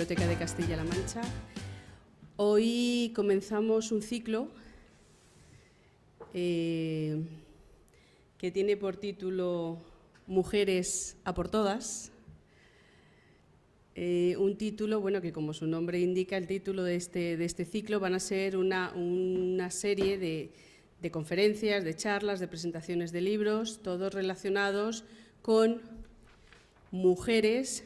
Biblioteca de Castilla-La Mancha. Hoy comenzamos un ciclo que tiene por título Mujeres a por todas. Un título, bueno, que como su nombre indica, el título de este ciclo van a ser una serie de conferencias, de charlas, de presentaciones de libros, todos relacionados con mujeres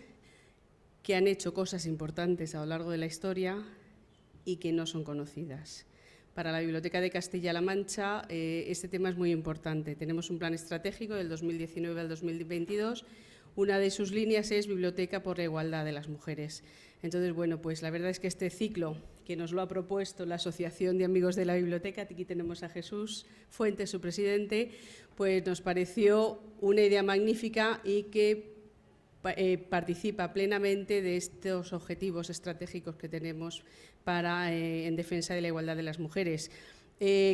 que han hecho cosas importantes a lo largo de la historia y que no son conocidas. Para la Biblioteca de Castilla-La Mancha este tema es muy importante. Tenemos un plan estratégico del 2019 al 2022. Una de sus líneas es Biblioteca por la Igualdad de las Mujeres. Entonces, bueno, pues la verdad es que este ciclo que nos lo ha propuesto la Asociación de Amigos de la Biblioteca, aquí tenemos a Jesús Fuentes, su presidente, pues nos pareció una idea magnífica y que participa plenamente de estos objetivos estratégicos que tenemos en defensa de la igualdad de las mujeres.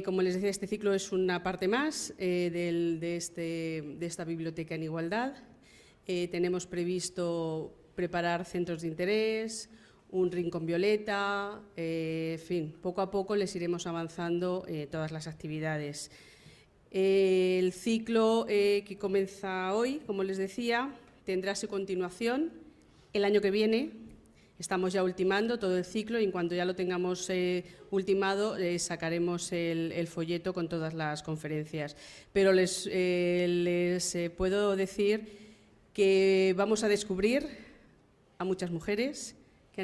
Como les decía, este ciclo es una parte más de esta biblioteca en igualdad. Tenemos previsto preparar centros de interés, un rincón violeta, en fin, poco a poco les iremos avanzando todas las actividades. El ciclo que comienza hoy, como les decía, tendrá su continuación el año que viene. Estamos ya ultimando todo el ciclo y en cuanto ya lo tengamos ultimado sacaremos el folleto con todas las conferencias. Pero les puedo decir que vamos a descubrir a muchas mujeres que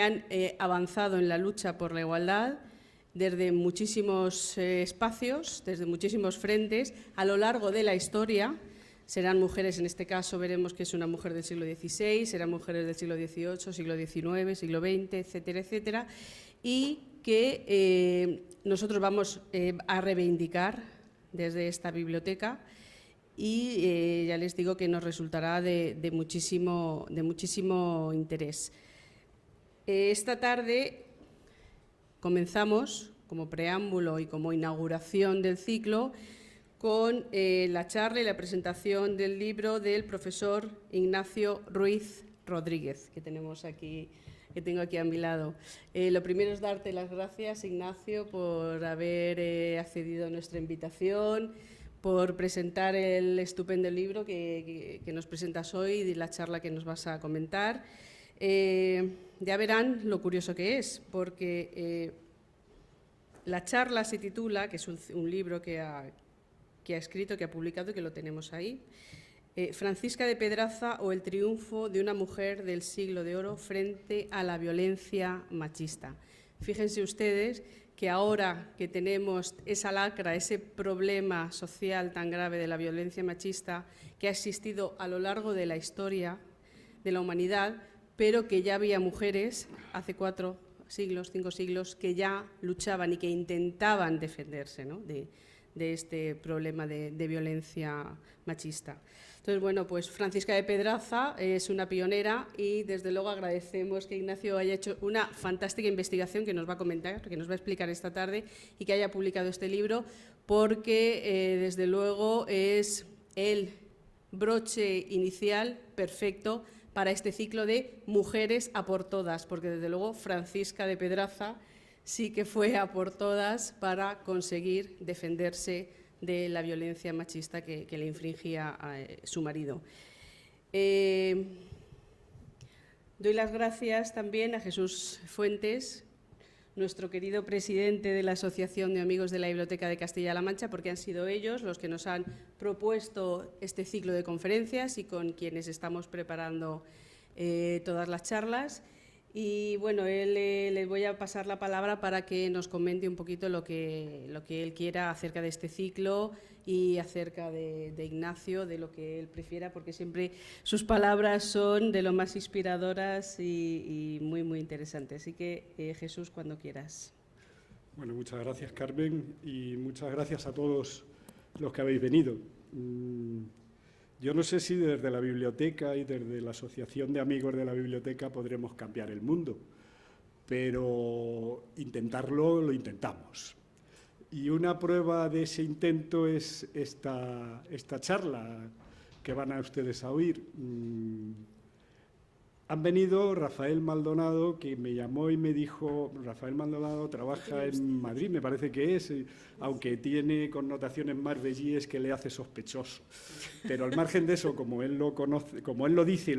han avanzado en la lucha por la igualdad desde muchísimos espacios, desde muchísimos frentes, a lo largo de la historia. Serán mujeres, en este caso veremos que es una mujer del siglo XVI, serán mujeres del siglo XVIII, siglo XIX, siglo XX, etcétera, etcétera, y que nosotros vamos a reivindicar desde esta biblioteca y ya les digo que nos resultará de muchísimo interés. Esta tarde comenzamos, como preámbulo y como inauguración del ciclo, con la charla y la presentación del libro del profesor Ignacio Ruiz Rodríguez, que tengo aquí a mi lado. Lo primero es darte las gracias, Ignacio, por haber accedido a nuestra invitación, por presentar el estupendo libro que nos presentas hoy y la charla que nos vas a comentar. Ya verán lo curioso que es, porque la charla se titula, que es un libro que ha escrito, que ha publicado y que lo tenemos ahí, Francisca de Pedraza o el triunfo de una mujer del siglo de oro frente a la violencia machista. Fíjense ustedes que ahora que tenemos esa lacra, ese problema social tan grave de la violencia machista que ha existido a lo largo de la historia de la humanidad, pero que ya había mujeres hace 4 siglos, 5 siglos, que ya luchaban y que intentaban defenderse, ¿no?, de este problema de violencia machista. Entonces, bueno, pues Francisca de Pedraza es una pionera y desde luego agradecemos que Ignacio haya hecho una fantástica investigación que nos va a comentar, que nos va a explicar esta tarde y que haya publicado este libro porque desde luego es el broche inicial perfecto para este ciclo de Mujeres a por todas, porque desde luego Francisca de Pedraza sí que fue a por todas para conseguir defenderse de la violencia machista que le infringía a su marido. Doy las gracias también a Jesús Fuentes, nuestro querido presidente de la Asociación de Amigos de la Biblioteca de Castilla-La Mancha, porque han sido ellos los que nos han propuesto este ciclo de conferencias y con quienes estamos preparando todas las charlas. Y bueno, le voy a pasar la palabra para que nos comente un poquito lo que él quiera acerca de este ciclo y acerca de Ignacio, de lo que él prefiera, porque siempre sus palabras son de lo más inspiradoras y muy, muy interesantes. Así que, Jesús, cuando quieras. Bueno, muchas gracias, Carmen, y muchas gracias a todos los que habéis venido. Yo no sé si desde la biblioteca y desde la Asociación de Amigos de la Biblioteca podremos cambiar el mundo, pero intentarlo lo intentamos. Y una prueba de ese intento es esta charla que van a ustedes a oír. Han venido Rafael Maldonado, que me llamó y me dijo, Rafael Maldonado trabaja en Madrid, me parece que es, aunque tiene connotaciones más bellíes que le hace sospechoso. Pero al margen de eso, como él lo conoce, como él lo dice,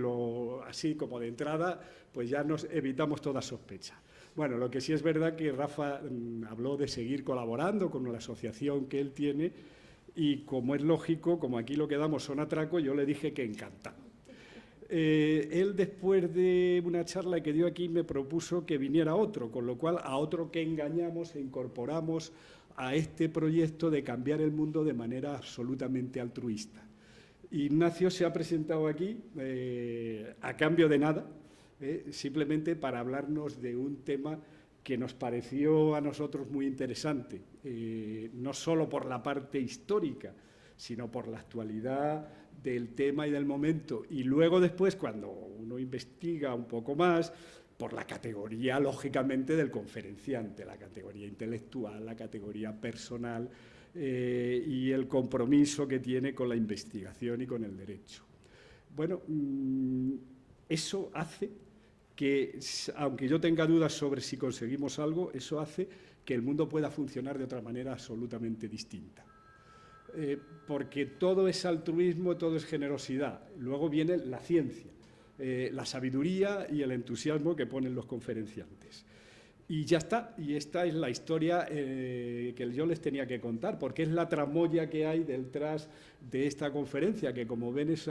así como de entrada, pues ya nos evitamos toda sospecha. Bueno, lo que sí es verdad que Rafa habló de seguir colaborando con la asociación que él tiene y, como es lógico, como aquí lo que damos son atracos, yo le dije que encantado. Él, después de una charla que dio aquí, me propuso que viniera otro, con lo cual a otro que engañamos e incorporamos a este proyecto de cambiar el mundo de manera absolutamente altruista. Ignacio se ha presentado aquí a cambio de nada, simplemente para hablarnos de un tema que nos pareció a nosotros muy interesante, no solo por la parte histórica, sino por la actualidad del tema y del momento. Y luego después, cuando uno investiga un poco más, por la categoría, lógicamente, del conferenciante, la categoría intelectual, la categoría personal y el compromiso que tiene con la investigación y con el derecho. Bueno, eso hace que, aunque yo tenga dudas sobre si conseguimos algo, eso hace que el mundo pueda funcionar de otra manera absolutamente distinta. Porque todo es altruismo, todo es generosidad. Luego viene la ciencia, la sabiduría y el entusiasmo que ponen los conferenciantes. Y ya está, y esta es la historia que yo les tenía que contar, porque es la tramoya que hay detrás de esta conferencia, que, como ven, es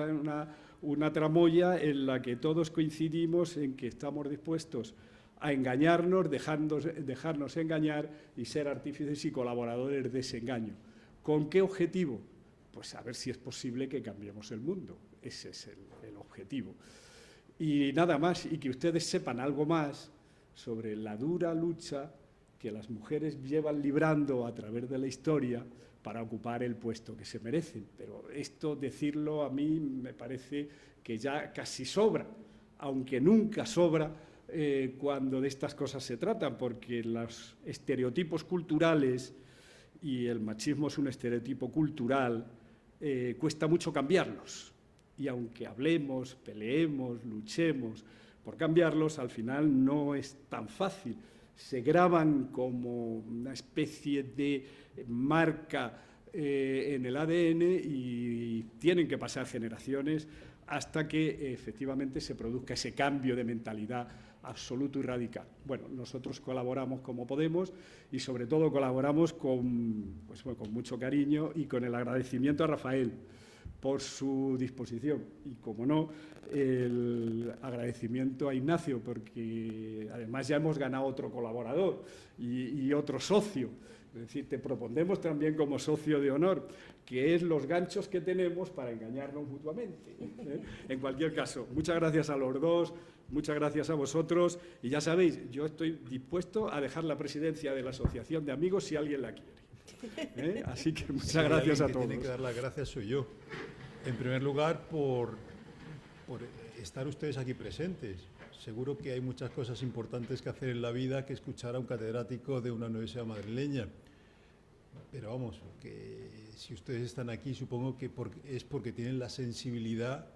una tramoya en la que todos coincidimos en que estamos dispuestos a engañarnos, dejarnos engañar y ser artífices y colaboradores de ese engaño. ¿Con qué objetivo? Pues a ver si es posible que cambiemos el mundo. Ese es el objetivo. Y nada más, y que ustedes sepan algo más sobre la dura lucha que las mujeres llevan librando a través de la historia para ocupar el puesto que se merecen. Pero esto, decirlo, a mí me parece que ya casi sobra, aunque nunca sobra cuando de estas cosas se tratan, porque los estereotipos culturales, y el machismo es un estereotipo cultural, cuesta mucho cambiarlos. Y aunque hablemos, peleemos, luchemos por cambiarlos, al final no es tan fácil. Se graban como una especie de marca en el ADN y tienen que pasar generaciones hasta que efectivamente se produzca ese cambio de mentalidad absoluto y radical. Bueno, nosotros colaboramos como podemos y sobre todo colaboramos con mucho cariño y con el agradecimiento a Rafael por su disposición y, como no, el agradecimiento a Ignacio, porque además ya hemos ganado otro colaborador y otro socio. Es decir, te proponemos también como socio de honor, que es los ganchos que tenemos para engañarnos mutuamente. En cualquier caso, muchas gracias a los dos, muchas gracias a vosotros, y ya sabéis, yo estoy dispuesto a dejar la presidencia de la Asociación de Amigos si alguien la quiere. Así que muchas gracias a todos. Tiene que dar las gracias soy yo. En primer lugar, por estar ustedes aquí presentes. Seguro que hay muchas cosas importantes que hacer en la vida que escuchar a un catedrático de una universidad madrileña. Pero vamos, que si ustedes están aquí, supongo que es porque tienen la sensibilidad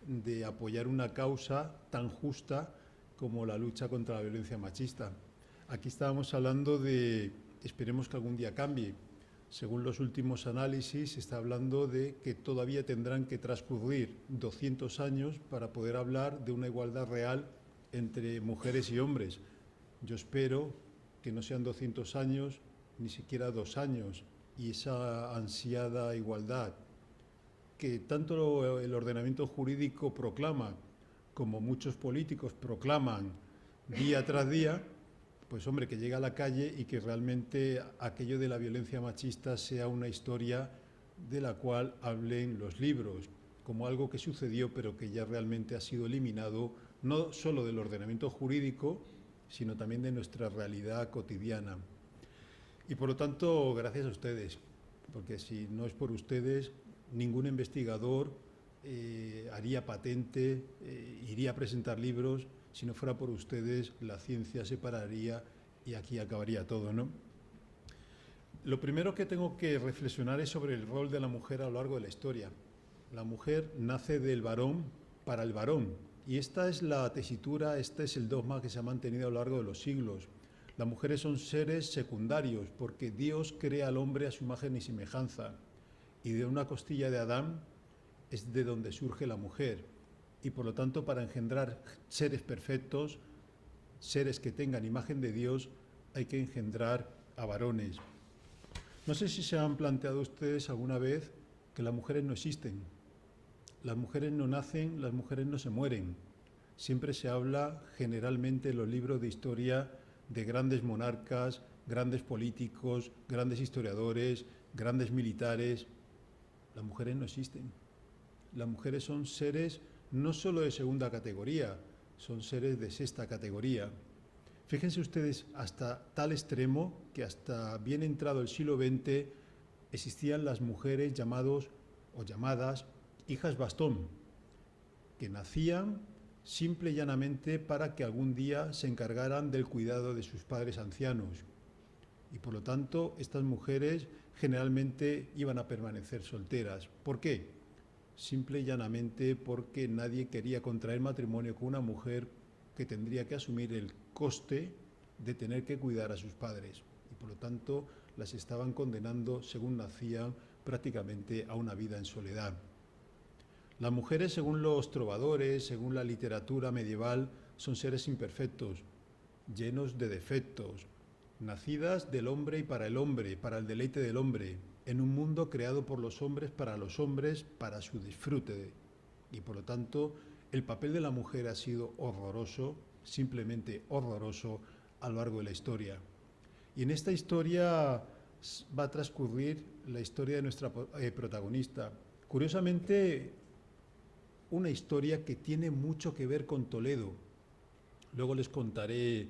de apoyar una causa tan justa como la lucha contra la violencia machista. Aquí estábamos hablando de, esperemos que algún día cambie. Según los últimos análisis, se está hablando de que todavía tendrán que transcurrir 200 años para poder hablar de una igualdad real entre mujeres y hombres. Yo espero que no sean 200 años, ni siquiera 2 años, y esa ansiada igualdad que tanto el ordenamiento jurídico proclama como muchos políticos proclaman día tras día, pues hombre, que llegue a la calle y que realmente aquello de la violencia machista sea una historia de la cual hablen los libros, como algo que sucedió pero que ya realmente ha sido eliminado, no solo del ordenamiento jurídico, sino también de nuestra realidad cotidiana. Y por lo tanto, gracias a ustedes, porque si no es por ustedes, ningún investigador haría patente, iría a presentar libros. Si no fuera por ustedes, la ciencia se pararía y aquí acabaría todo, ¿no? Lo primero que tengo que reflexionar es sobre el rol de la mujer a lo largo de la historia. La mujer nace del varón para el varón, Y esta es la tesitura, este es el dogma que se ha mantenido a lo largo de los siglos. Las mujeres son seres secundarios porque Dios crea al hombre a su imagen y semejanza. Y de una costilla de Adán es de donde surge la mujer. Y por lo tanto, para engendrar seres perfectos, seres que tengan imagen de Dios, hay que engendrar a varones. No sé si se han planteado ustedes alguna vez que las mujeres no existen. Las mujeres no nacen, las mujeres no se mueren. Siempre se habla generalmente en los libros de historia de grandes monarcas, grandes políticos, grandes historiadores, grandes militares. Las mujeres no existen. Las mujeres son seres no solo de segunda categoría, son seres de sexta categoría. Fíjense ustedes hasta tal extremo que hasta bien entrado el siglo XX existían las mujeres llamadas hijas bastón, que nacían simple y llanamente para que algún día se encargaran del cuidado de sus padres ancianos. Y por lo tanto, estas mujeres generalmente iban a permanecer solteras. ¿Por qué? Simple y llanamente porque nadie quería contraer matrimonio con una mujer que tendría que asumir el coste de tener que cuidar a sus padres. Y por lo tanto, las estaban condenando, según nacían, prácticamente a una vida en soledad. Las mujeres, según los trovadores, según la literatura medieval, son seres imperfectos, llenos de defectos, nacidas del hombre y para el deleite del hombre, en un mundo creado por los hombres, para su disfrute. Y por lo tanto, el papel de la mujer ha sido horroroso, simplemente horroroso, a lo largo de la historia. Y en esta historia va a transcurrir la historia de nuestra protagonista. Curiosamente, una historia que tiene mucho que ver con Toledo. Luego les contaré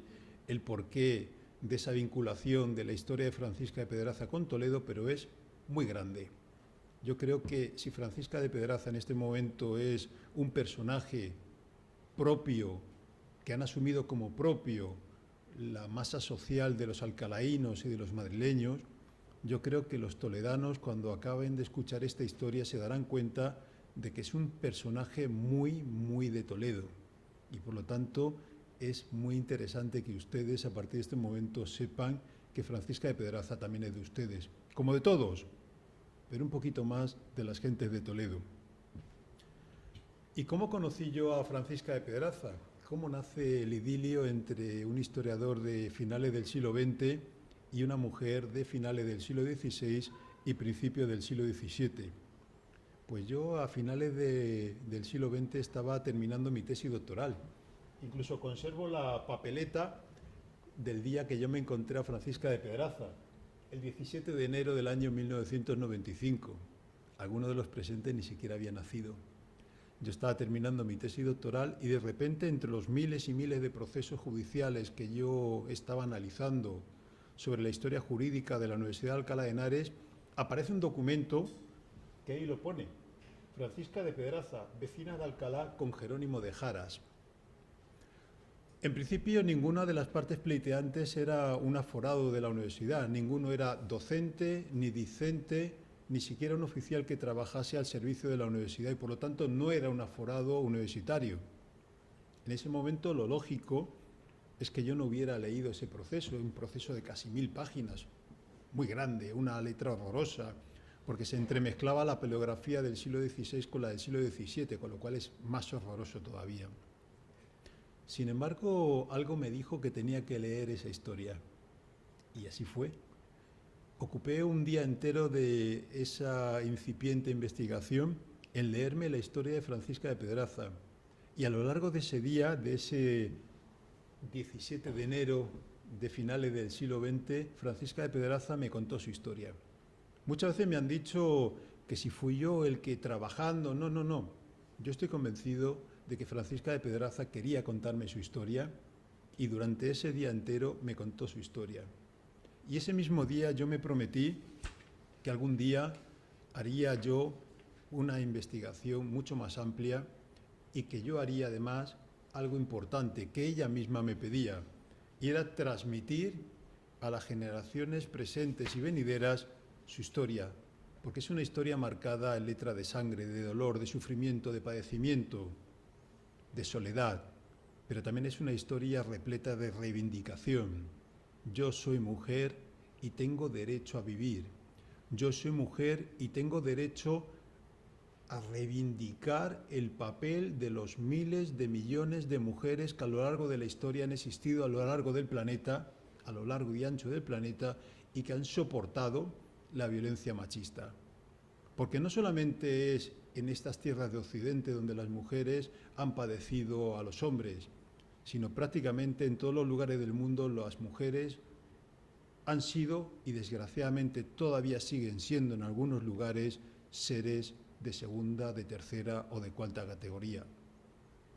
el porqué de esa vinculación de la historia de Francisca de Pedraza con Toledo, pero es muy grande. Yo creo que si Francisca de Pedraza en este momento es un personaje propio, que han asumido como propio la masa social de los alcalaínos y de los madrileños, yo creo que los toledanos, cuando acaben de escuchar esta historia, se darán cuenta de que es un personaje muy, muy de Toledo. Y por lo tanto, es muy interesante que ustedes, a partir de este momento, sepan que Francisca de Pedraza también es de ustedes, como de todos, pero un poquito más de las gentes de Toledo. ¿Y cómo conocí yo a Francisca de Pedraza? ¿Cómo nace el idilio entre un historiador de finales del siglo XX y una mujer de finales del siglo XVI y principios del siglo XVII? Pues yo a finales del siglo XX estaba terminando mi tesis doctoral. Incluso conservo la papeleta del día que yo me encontré a Francisca de Pedraza, el 17 de enero del año 1995. Algunos de los presentes ni siquiera había nacido. Yo estaba terminando mi tesis doctoral y de repente, entre los miles y miles de procesos judiciales que yo estaba analizando sobre la historia jurídica de la Universidad de Alcalá de Henares, aparece un documento que ahí lo pone: Francisca de Pedraza, vecina de Alcalá con Jerónimo de Jaras. En principio, ninguna de las partes pleiteantes era un aforado de la universidad, ninguno era docente, ni discente, ni siquiera un oficial que trabajase al servicio de la universidad y por lo tanto no era un aforado universitario. En ese momento lo lógico es que yo no hubiera leído ese proceso, un proceso de casi 1000 páginas, muy grande, una letra horrorosa, porque se entremezclaba la paleografía del siglo XVI con la del siglo XVII, con lo cual es más horroroso todavía. Sin embargo, algo me dijo que tenía que leer esa historia, y así fue. Ocupé un día entero de esa incipiente investigación en leerme la historia de Francisca de Pedraza, y a lo largo de ese día, de ese 17 de enero de finales del siglo XX, Francisca de Pedraza me contó su historia. Muchas veces me han dicho que si fui yo el que trabajando, no. Yo estoy convencido de que Francisca de Pedraza quería contarme su historia y durante ese día entero me contó su historia. Y ese mismo día yo me prometí que algún día haría yo una investigación mucho más amplia y que yo haría además algo importante que ella misma me pedía, y era transmitir a las generaciones presentes y venideras su historia, porque es una historia marcada en letra de sangre, de dolor, de sufrimiento, de padecimiento. de soledad, pero también es una historia repleta de reivindicación. Yo soy mujer y tengo derecho a vivir. Yo soy mujer y tengo derecho a reivindicar el papel de los miles de millones de mujeres que a lo largo de la historia han existido a lo largo del planeta, a lo largo y ancho del planeta, y que han soportado la violencia machista. Porque no solamente es en estas tierras de Occidente donde las mujeres han padecido a los hombres, sino prácticamente en todos los lugares del mundo las mujeres han sido, y desgraciadamente todavía siguen siendo en algunos lugares, seres de segunda, de tercera o de cuarta categoría.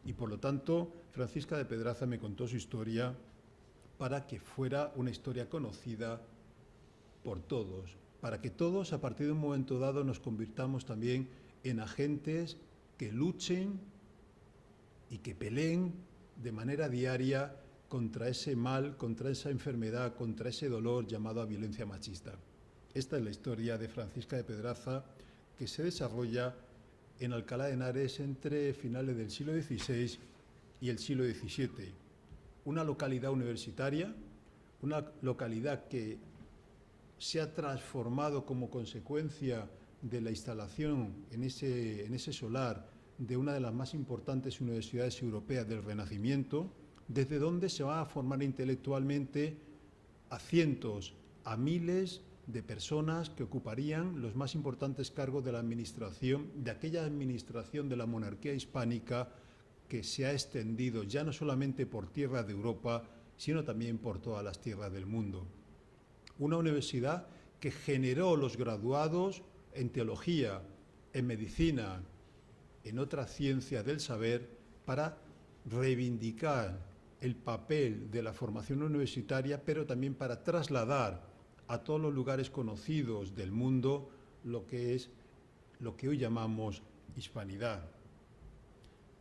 Y por lo tanto, Francisca de Pedraza me contó su historia para que fuera una historia conocida por todos, para que todos a partir de un momento dado nos convirtamos también en agentes que luchen y que peleen de manera diaria contra ese mal, contra esa enfermedad, contra ese dolor llamado violencia machista. Esta es la historia de Francisca de Pedraza, que se desarrolla en Alcalá de Henares entre finales del siglo XVI y el siglo XVII. Una localidad universitaria, una localidad que se ha transformado como consecuencia de la instalación en ese solar de una de las más importantes universidades europeas del Renacimiento, desde donde se va a formar intelectualmente a cientos, a miles de personas que ocuparían los más importantes cargos de la administración, de aquella administración de la monarquía hispánica que se ha extendido ya no solamente por tierras de Europa, sino también por todas las tierras del mundo. Una universidad que generó los graduados en teología, en medicina, en otras ciencias del saber, para reivindicar el papel de la formación universitaria, pero también para trasladar a todos los lugares conocidos del mundo lo que hoy llamamos hispanidad.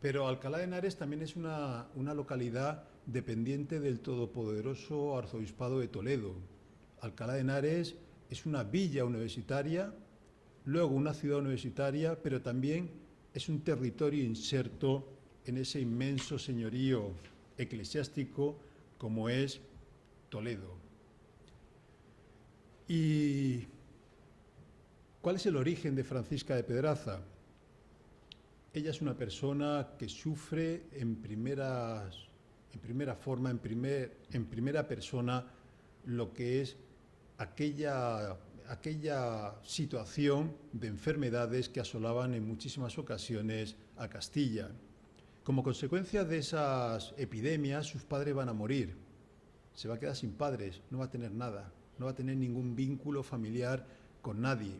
Pero Alcalá de Henares también es una localidad dependiente del todopoderoso Arzobispado de Toledo. Alcalá de Henares es una villa universitaria, luego una ciudad universitaria, pero también es un territorio inserto en ese inmenso señorío eclesiástico como es Toledo. ¿Y cuál es el origen de Francisca de Pedraza? Ella es una persona que sufre en primera persona lo que es aquella situación de enfermedades que asolaban en muchísimas ocasiones a Castilla. Como consecuencia de esas epidemias, sus padres van a morir. Se va a quedar sin padres, no va a tener nada, no va a tener ningún vínculo familiar con nadie.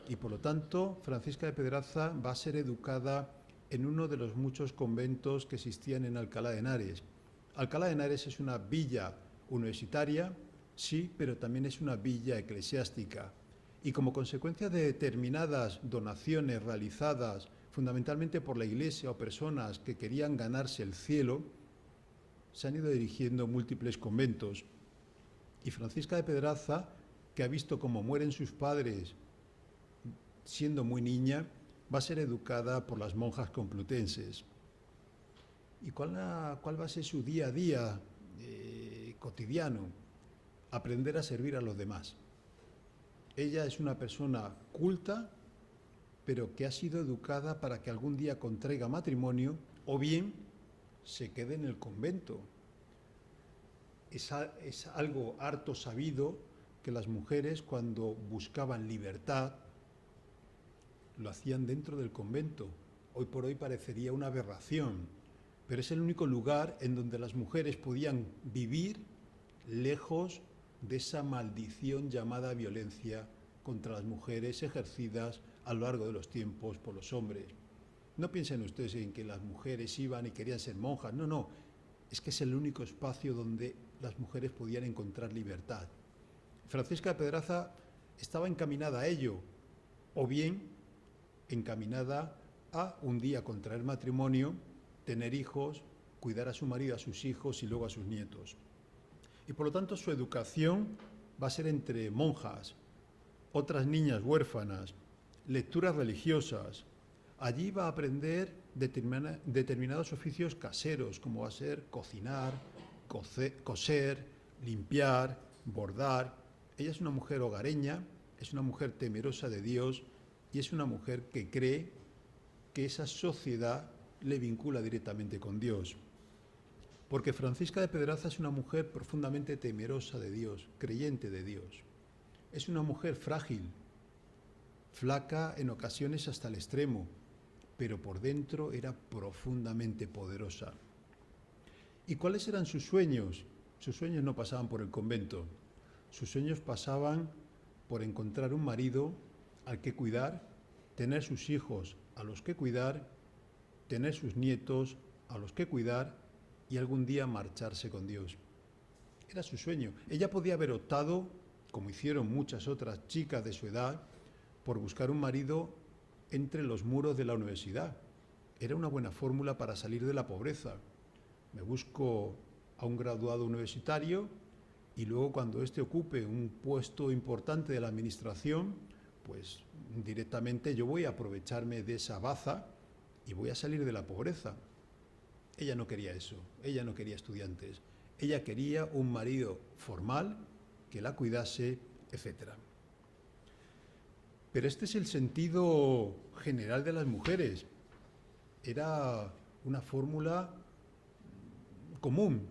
Y por lo tanto, Francisca de Pedraza va a ser educada en uno de los muchos conventos que existían en Alcalá de Henares. Alcalá de Henares es una villa universitaria, sí, pero también es una villa eclesiástica. Y como consecuencia de determinadas donaciones realizadas fundamentalmente por la Iglesia o personas que querían ganarse el cielo, se han ido dirigiendo múltiples conventos. Y Francisca de Pedraza, que ha visto cómo mueren sus padres siendo muy niña, va a ser educada por las monjas complutenses. ¿Y cuál va a ser su día a día cotidiano? Aprender a servir a los demás. Ella es una persona culta, pero que ha sido educada para que algún día contraiga matrimonio o bien se quede en el convento. Es algo harto sabido que las mujeres, cuando buscaban libertad, lo hacían dentro del convento. Hoy por hoy parecería una aberración, pero es el único lugar en donde las mujeres podían vivir lejos de esa maldición llamada violencia contra las mujeres ejercidas a lo largo de los tiempos por los hombres. No piensen ustedes en que las mujeres iban y querían ser monjas, no, es que es el único espacio donde las mujeres podían encontrar libertad. Francisca de Pedraza estaba encaminada a ello, o bien encaminada a un día contraer matrimonio, tener hijos, cuidar a su marido, a sus hijos y luego a sus nietos. Y por lo tanto su educación va a ser entre monjas, otras niñas huérfanas, lecturas religiosas. Allí va a aprender determinados oficios caseros, como va a ser cocinar, coser, limpiar, bordar. Ella es una mujer hogareña, es una mujer temerosa de Dios y es una mujer que cree que esa sociedad le vincula directamente con Dios. Porque Francisca de Pedraza es una mujer profundamente temerosa de Dios, creyente de Dios. Es una mujer frágil, flaca en ocasiones hasta el extremo, pero por dentro era profundamente poderosa. ¿Y cuáles eran sus sueños? Sus sueños no pasaban por el convento. Sus sueños pasaban por encontrar un marido al que cuidar, tener sus hijos a los que cuidar, tener sus nietos a los que cuidar y algún día marcharse con Dios. Era su sueño. Ella podía haber optado, como hicieron muchas otras chicas de su edad, por buscar un marido entre los muros de la universidad. Era una buena fórmula para salir de la pobreza. Me busco a un graduado universitario y luego cuando éste ocupe un puesto importante de la administración, pues directamente yo voy a aprovecharme de esa baza y voy a salir de la pobreza. Ella no quería eso, ella no quería estudiantes, ella quería un marido formal que la cuidase, etc. Pero este es el sentido general de las mujeres. Era una fórmula común,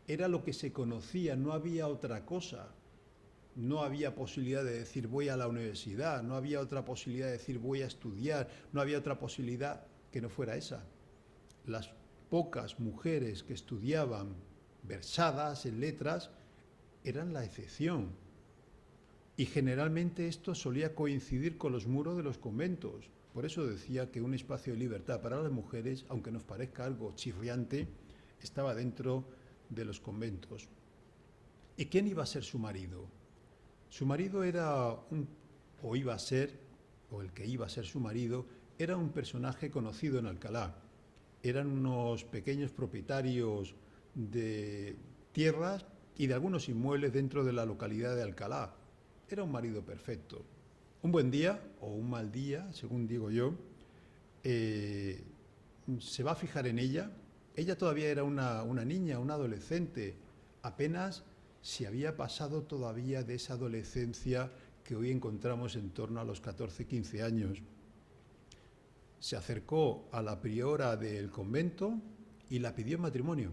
era lo que se conocía, no había otra cosa. No había posibilidad de decir voy a la universidad, no había otra posibilidad de decir voy a estudiar, no había otra posibilidad que no fuera esa. Las pocas mujeres que estudiaban versadas en letras eran la excepción. Y generalmente esto solía coincidir con los muros de los conventos. Por eso decía que un espacio de libertad para las mujeres, aunque nos parezca algo chirriante, estaba dentro de los conventos. ¿Y quién iba a ser su marido? Su marido era el que iba a ser su marido, era un personaje conocido en Alcalá. Eran unos pequeños propietarios de tierras y de algunos inmuebles dentro de la localidad de Alcalá. Era un marido perfecto. Un buen día, o un mal día, según digo yo, se va a fijar en ella. Ella todavía era una niña, una adolescente, apenas se había pasado todavía de esa adolescencia que hoy encontramos en torno a los 14, 15 años. Se acercó a la priora del convento y la pidió en matrimonio.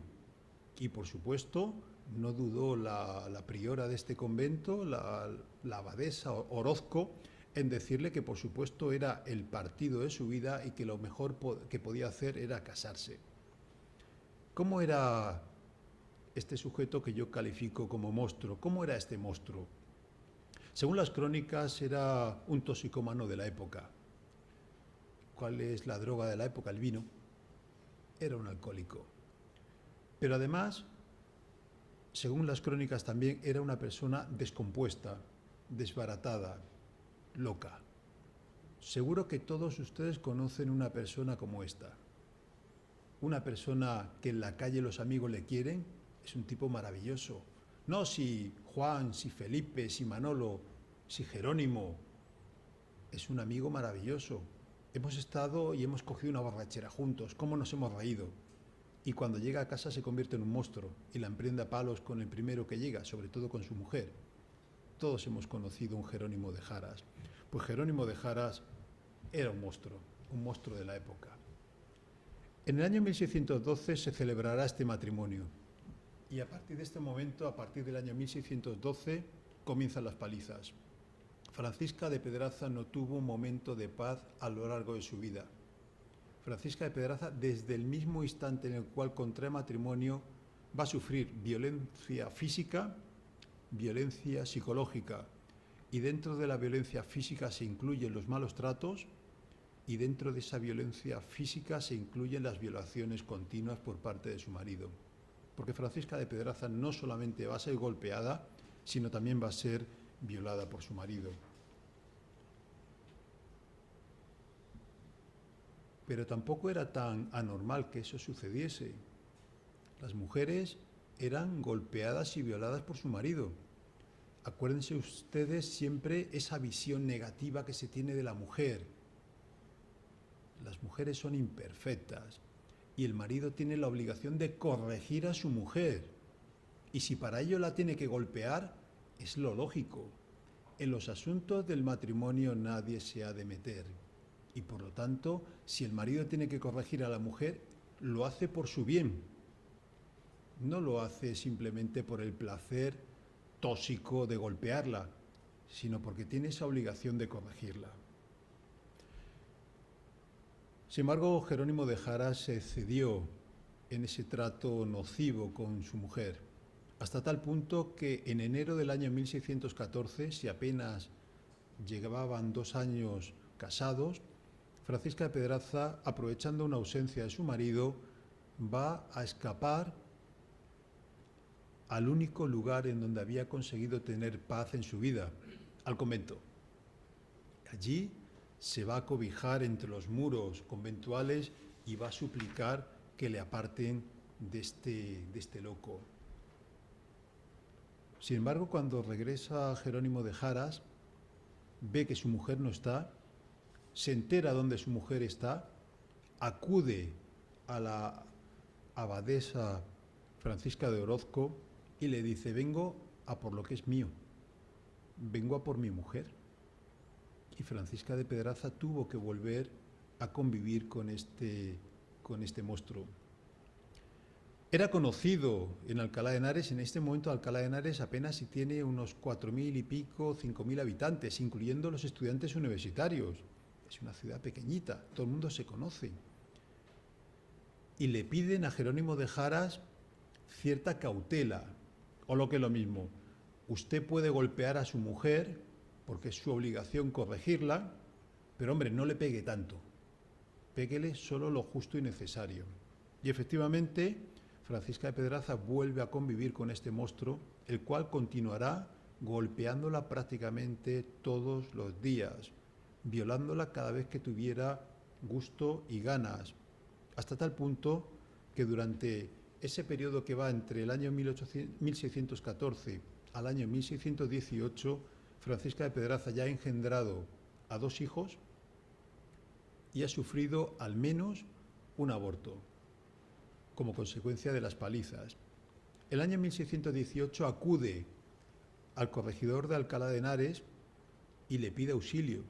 Y por supuesto, no dudó la priora de este convento, la abadesa Orozco, en decirle que por supuesto era el partido de su vida y que lo mejor que podía hacer era casarse. ¿Cómo era este sujeto que yo califico como monstruo? ¿Cómo era este monstruo? Según las crónicas, era un toxicómano de la época. ¿Cuál es la droga de la época? El vino. Era un alcohólico. Pero además, según las crónicas también, era una persona descompuesta, desbaratada, loca. Seguro que todos ustedes conocen una persona como esta. Una persona que en la calle los amigos le quieren, es un tipo maravilloso. No si Juan, si Felipe, si Manolo, si Jerónimo. Es un amigo maravilloso. Hemos estado y hemos cogido una borrachera juntos. ¿Cómo nos hemos reído? Y cuando llega a casa se convierte en un monstruo y la emprende a palos con el primero que llega, sobre todo con su mujer. Todos hemos conocido un Jerónimo de Jaras. Pues Jerónimo de Jaras era un monstruo de la época. En el año 1612 se celebrará este matrimonio. Y a partir de este momento, a partir del año 1612, comienzan las palizas. Francisca de Pedraza no tuvo un momento de paz a lo largo de su vida. Francisca de Pedraza, desde el mismo instante en el cual contrae matrimonio, va a sufrir violencia física, violencia psicológica. Y dentro de la violencia física se incluyen los malos tratos y dentro de esa violencia física se incluyen las violaciones continuas por parte de su marido. Porque Francisca de Pedraza no solamente va a ser golpeada, sino también va a ser violada por su marido. Pero tampoco era tan anormal que eso sucediese. Las mujeres eran golpeadas y violadas por su marido. Acuérdense ustedes siempre esa visión negativa que se tiene de la mujer. las mujeres son imperfectas y el marido tiene la obligación de corregir a su mujer. Y si para ello la tiene que golpear, es lo lógico. En los asuntos del matrimonio nadie se ha de meter. Y por lo tanto, si el marido tiene que corregir a la mujer, lo hace por su bien. No lo hace simplemente por el placer tóxico de golpearla, sino porque tiene esa obligación de corregirla. Sin embargo, Jerónimo de Jara se excedió en ese trato nocivo con su mujer, hasta tal punto que en enero del año 1614, si apenas llevaban 2 años casados, Francisca de Pedraza, aprovechando una ausencia de su marido, va a escapar al único lugar en donde había conseguido tener paz en su vida, al convento. Allí se va a cobijar entre los muros conventuales y va a suplicar que le aparten de este loco. Sin embargo, cuando regresa Jerónimo de Jaras, ve que su mujer no está, se entera dónde su mujer está, acude a la abadesa Francisca de Orozco y le dice: vengo a por lo que es mío, vengo a por mi mujer. Y Francisca de Pedraza tuvo que volver a convivir con este monstruo. Era conocido en Alcalá de Henares. En este momento Alcalá de Henares apenas si tiene unos 4.000 y pico, 5.000 habitantes, incluyendo los estudiantes universitarios. Es una ciudad pequeñita, todo el mundo se conoce. Y le piden a Jerónimo de Jaras cierta cautela, o lo que es lo mismo, usted puede golpear a su mujer, porque es su obligación corregirla, pero hombre, no le pegue tanto, péguele solo lo justo y necesario. Y efectivamente, Francisca de Pedraza vuelve a convivir con este monstruo, el cual continuará golpeándola prácticamente todos los días, violándola cada vez que tuviera gusto y ganas, hasta tal punto que durante ese periodo que va entre el año 1614 al año 1618, Francisca de Pedraza ya ha engendrado a 2 hijos y ha sufrido al menos un aborto como consecuencia de las palizas. El año 1618 acude al corregidor de Alcalá de Henares y le pide auxilio.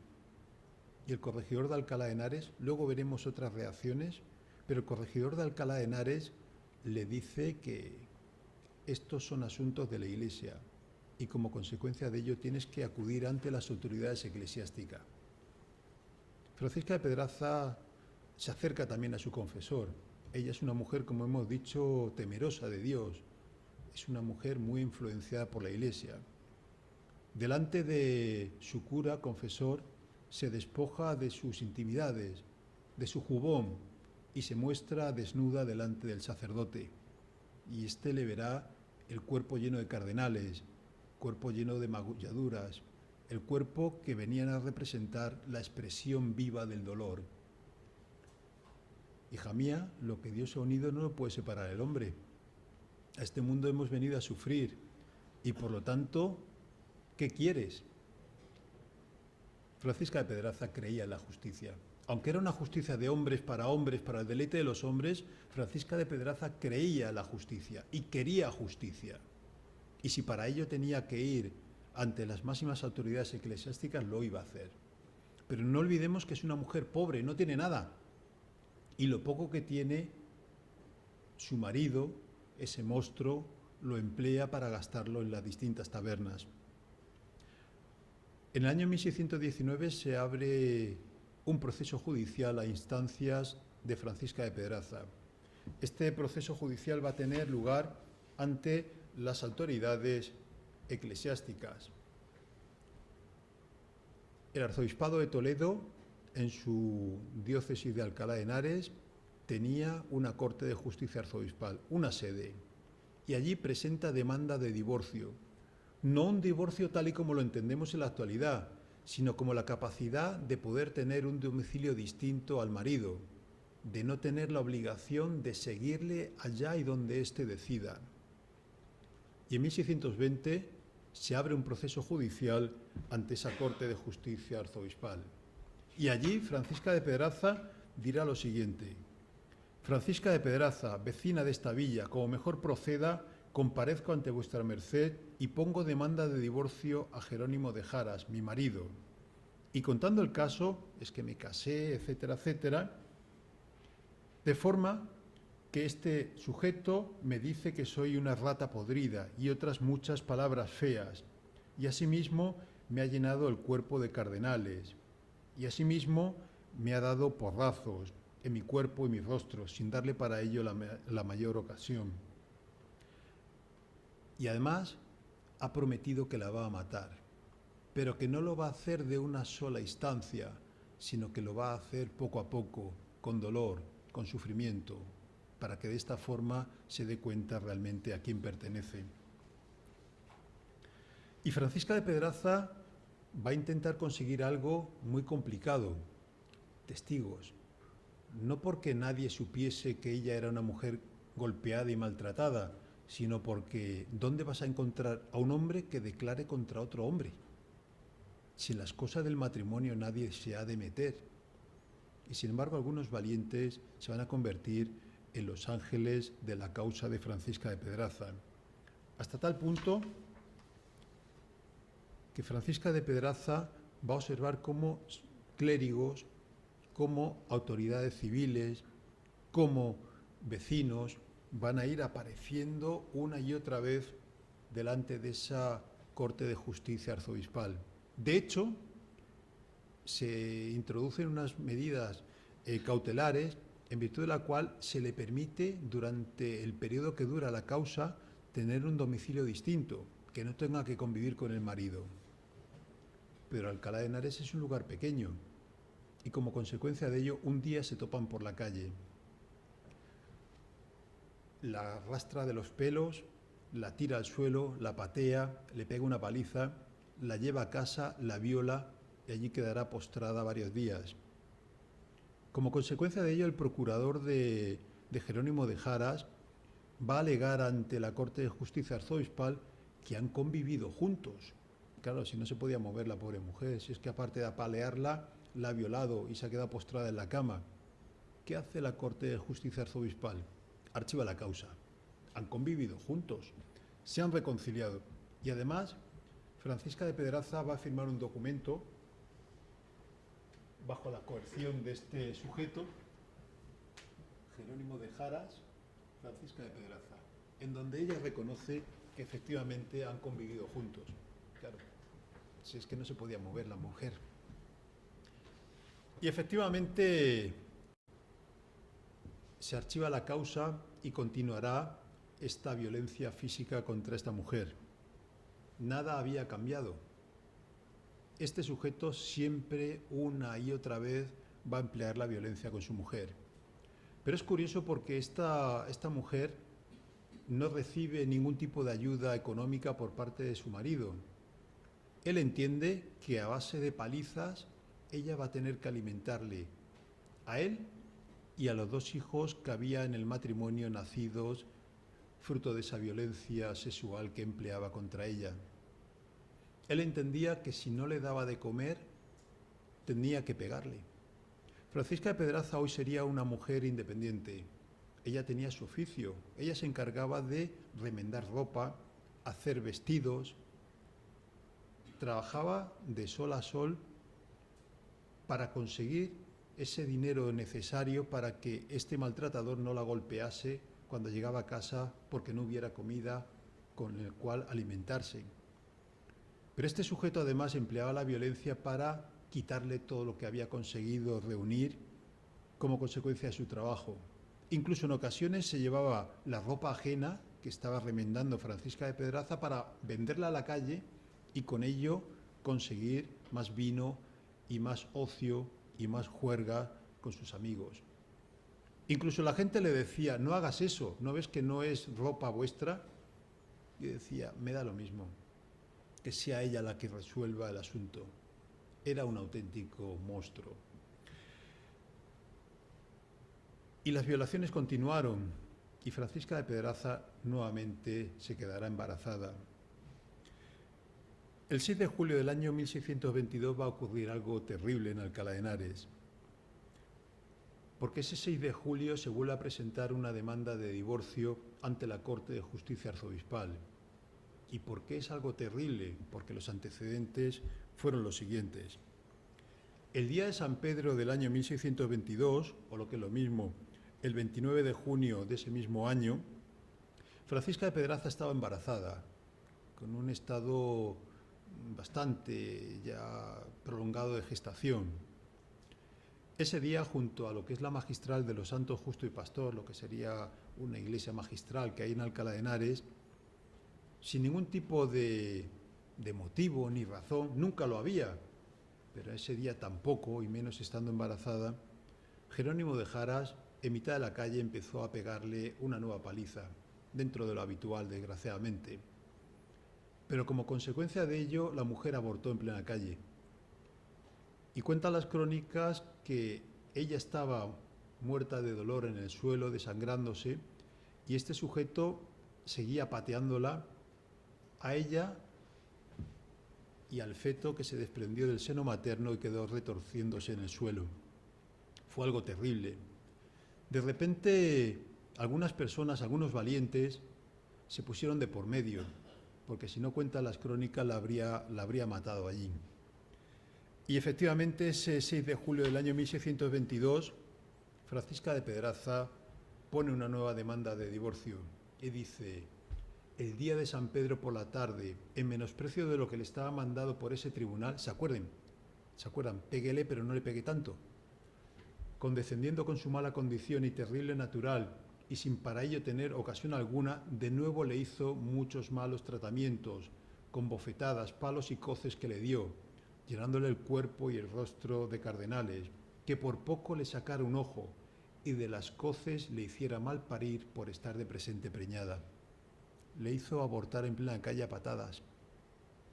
Y el corregidor de Alcalá de Henares, luego veremos otras reacciones, pero el corregidor de Alcalá de Henares le dice que estos son asuntos de la Iglesia y como consecuencia de ello tienes que acudir ante las autoridades eclesiásticas. Francisca de Pedraza se acerca también a su confesor. Ella es una mujer, como hemos dicho, temerosa de Dios. Es una mujer muy influenciada por la Iglesia. Delante de su cura, confesor, se despoja de sus intimidades, de su jubón, y se muestra desnuda delante del sacerdote. Y éste le verá el cuerpo lleno de cardenales, cuerpo lleno de magulladuras, el cuerpo que venían a representar la expresión viva del dolor. Hija mía, lo que Dios ha unido no lo puede separar el hombre. A este mundo hemos venido a sufrir y por lo tanto, ¿qué quieres? Francisca de Pedraza creía en la justicia. Aunque era una justicia de hombres, para el deleite de los hombres, Francisca de Pedraza creía en la justicia y quería justicia. Y si para ello tenía que ir ante las máximas autoridades eclesiásticas, lo iba a hacer. Pero no olvidemos que es una mujer pobre, no tiene nada. Y lo poco que tiene, su marido, ese monstruo, lo emplea para gastarlo en las distintas tabernas. En el año 1619 se abre un proceso judicial a instancias de Francisca de Pedraza. Este proceso judicial va a tener lugar ante las autoridades eclesiásticas. El arzobispado de Toledo, en su diócesis de Alcalá de Henares, tenía una corte de justicia arzobispal, una sede, y allí presenta demanda de divorcio. No un divorcio tal y como lo entendemos en la actualidad, sino como la capacidad de poder tener un domicilio distinto al marido, de no tener la obligación de seguirle allá y donde éste decida. Y en 1620 se abre un proceso judicial ante esa Corte de Justicia arzobispal. Y allí Francisca de Pedraza dirá lo siguiente: Francisca de Pedraza, vecina de esta villa, como mejor proceda, comparezco ante vuestra merced y pongo demanda de divorcio a Jerónimo de Jaras, mi marido. Y contando el caso, es que me casé, etcétera, etcétera, de forma que este sujeto me dice que soy una rata podrida y otras muchas palabras feas, y asimismo me ha llenado el cuerpo de cardenales, y asimismo me ha dado porrazos en mi cuerpo y mi rostro, sin darle para ello la mayor ocasión. Y además ha prometido que la va a matar, pero que no lo va a hacer de una sola instancia, sino que lo va a hacer poco a poco, con dolor, con sufrimiento, para que de esta forma se dé cuenta realmente a quién pertenece. Y Francisca de Pedraza va a intentar conseguir algo muy complicado: testigos. No porque nadie supiese que ella era una mujer golpeada y maltratada, sino porque ¿dónde vas a encontrar a un hombre que declare contra otro hombre? Si en las cosas del matrimonio nadie se ha de meter. Y sin embargo, algunos valientes se van a convertir en los ángeles de la causa de Francisca de Pedraza, hasta tal punto que Francisca de Pedraza va a observar cómo clérigos, cómo autoridades civiles, cómo vecinos van a ir apareciendo una y otra vez delante de esa Corte de Justicia arzobispal. De hecho, se introducen unas medidas cautelares en virtud de la cual se le permite, durante el periodo que dura la causa, tener un domicilio distinto, que no tenga que convivir con el marido. Pero Alcalá de Henares es un lugar pequeño y como consecuencia de ello un día se topan por la calle. La arrastra de los pelos, la tira al suelo, la patea, le pega una paliza, la lleva a casa, la viola y allí quedará postrada varios días. Como consecuencia de ello, el procurador de Jerónimo de Jaras va a alegar ante la Corte de Justicia arzobispal que han convivido juntos. Claro, si no se podía mover la pobre mujer, si es que aparte de apalearla, la ha violado y se ha quedado postrada en la cama. ¿Qué hace la Corte de Justicia arzobispal? Archiva la causa. Han convivido juntos, se han reconciliado. Y además, Francisca de Pedraza va a firmar un documento bajo la coerción de este sujeto, Jerónimo de Jaras, Francisca de Pedraza, en donde ella reconoce que efectivamente han convivido juntos. Claro, si es que no se podía mover la mujer. Y efectivamente se archiva la causa y continuará esta violencia física contra esta mujer. Nada había cambiado. Este sujeto siempre, una y otra vez, va a emplear la violencia con su mujer. Pero es curioso porque esta mujer no recibe ningún tipo de ayuda económica por parte de su marido. Él entiende que a base de palizas ella va a tener que alimentarle a él y a los 2 hijos que había en el matrimonio nacidos fruto de esa violencia sexual que empleaba contra ella. Él entendía que si no le daba de comer, tenía que pegarle. Francisca de Pedraza hoy sería una mujer independiente. Ella tenía su oficio. Ella se encargaba de remendar ropa, hacer vestidos. Trabajaba de sol a sol para conseguir ese dinero necesario para que este maltratador no la golpease cuando llegaba a casa porque no hubiera comida con el cual alimentarse. Pero este sujeto además empleaba la violencia para quitarle todo lo que había conseguido reunir como consecuencia de su trabajo. Incluso en ocasiones se llevaba la ropa ajena que estaba remendando Francisca de Pedraza para venderla a la calle y con ello conseguir más vino y más ocio y más juerga con sus amigos. Incluso la gente le decía: no hagas eso, ¿no ves que no es ropa vuestra? Y decía: me da lo mismo, que sea ella la que resuelva el asunto. Era un auténtico monstruo. Y las violaciones continuaron y Francisca de Pedraza nuevamente se quedará embarazada. El 6 de julio del año 1622 va a ocurrir algo terrible en Alcalá de Henares. porque ese 6 de julio se vuelve a presentar una demanda de divorcio ante la Corte de Justicia Arzobispal. ¿Y por qué es algo terrible? Porque los antecedentes fueron los siguientes. El día de San Pedro del año 1622, o lo que es lo mismo, el 29 de junio de ese mismo año, Francisca de Pedraza estaba embarazada, con un estado bastante ya prolongado de gestación. Ese día, junto a lo que es la magistral de los Santos Justo y Pastor, lo que sería una iglesia magistral que hay en Alcalá de Henares, sin ningún tipo de motivo ni razón, nunca lo había, pero ese día tampoco, y menos estando embarazada, Jerónimo de Jaras, en mitad de la calle, empezó a pegarle una nueva paliza, dentro de lo habitual, desgraciadamente. Pero como consecuencia de ello, la mujer abortó en plena calle. Y cuentan las crónicas que ella estaba muerta de dolor en el suelo, desangrándose, y este sujeto seguía pateándola a ella y al feto que se desprendió del seno materno y quedó retorciéndose en el suelo. Fue algo terrible. De repente, algunas personas, algunos valientes, se pusieron de por medio, porque si no cuentan las crónicas la habría matado allí. Y efectivamente, ese 6 de julio del año 1622, Francisca de Pedraza pone una nueva demanda de divorcio y dice: el día de San Pedro por la tarde, en menosprecio de lo que le estaba mandado por ese tribunal, ¿se acuerdan? Péguele, pero no le pegue tanto. Condescendiendo con su mala condición y terrible natural, y sin para ello tener ocasión alguna, de nuevo le hizo muchos malos tratamientos, con bofetadas, palos y coces que le dio, llenándole el cuerpo y el rostro de cardenales, que por poco le sacara un ojo, y de las coces le hiciera mal parir por estar de presente preñada. Le hizo abortar en plena calle a patadas.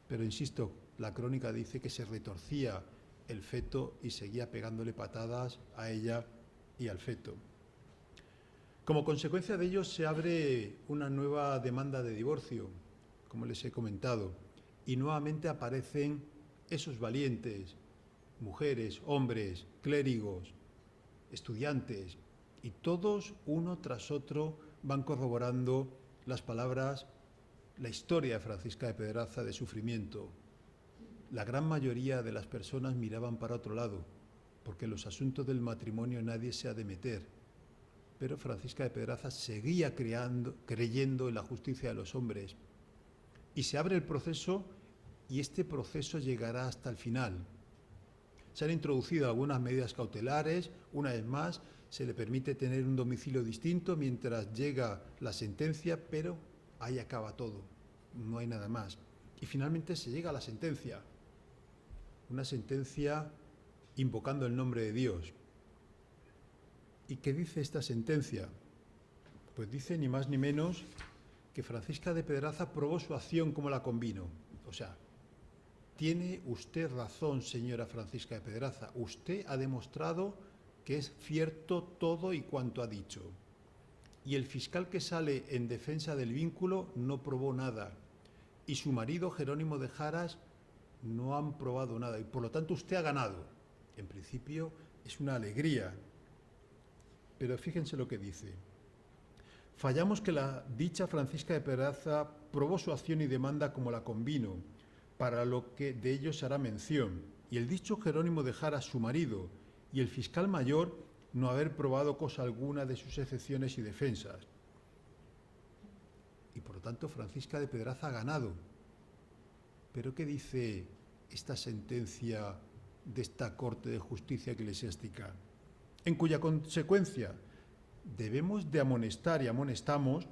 Pero insisto, la crónica dice que se retorcía el feto y seguía pegándole patadas a ella y al feto. Como consecuencia de ello se abre una nueva demanda de divorcio, como les he comentado, y nuevamente aparecen esos valientes, mujeres, hombres, clérigos, estudiantes, y todos uno tras otro van corroborando las palabras, la historia de Francisca de Pedraza de sufrimiento. La gran mayoría de las personas miraban para otro lado, porque en los asuntos del matrimonio nadie se ha de meter. Pero Francisca de Pedraza seguía creyendo en la justicia de los hombres. Y se abre el proceso, y este proceso llegará hasta el final. Se han introducido algunas medidas cautelares, una vez más, se le permite tener un domicilio distinto mientras llega la sentencia, pero ahí acaba todo, no hay nada más. Y finalmente se llega a la sentencia, una sentencia invocando el nombre de Dios. ¿Y qué dice esta sentencia? Pues dice ni más ni menos que Francisca de Pedraza probó su acción como la convino. O sea, tiene usted razón, señora Francisca de Pedraza, usted ha demostrado que es cierto todo y cuanto ha dicho. Y el fiscal que sale en defensa del vínculo no probó nada. Y su marido, Jerónimo de Jaras, no han probado nada. Y por lo tanto usted ha ganado. En principio es una alegría. Pero fíjense lo que dice. Fallamos que la dicha Francisca de Pedraza probó su acción y demanda como la convino, para lo que de ello se hará mención. Y el dicho Jerónimo de Jaras, su marido, y el fiscal mayor, no haber probado cosa alguna de sus excepciones y defensas. Y por lo tanto Francisca de Pedraza ha ganado. ¿Pero qué dice esta sentencia de esta Corte de Justicia Eclesiástica? En cuya consecuencia debemos de amonestar y amonestamos,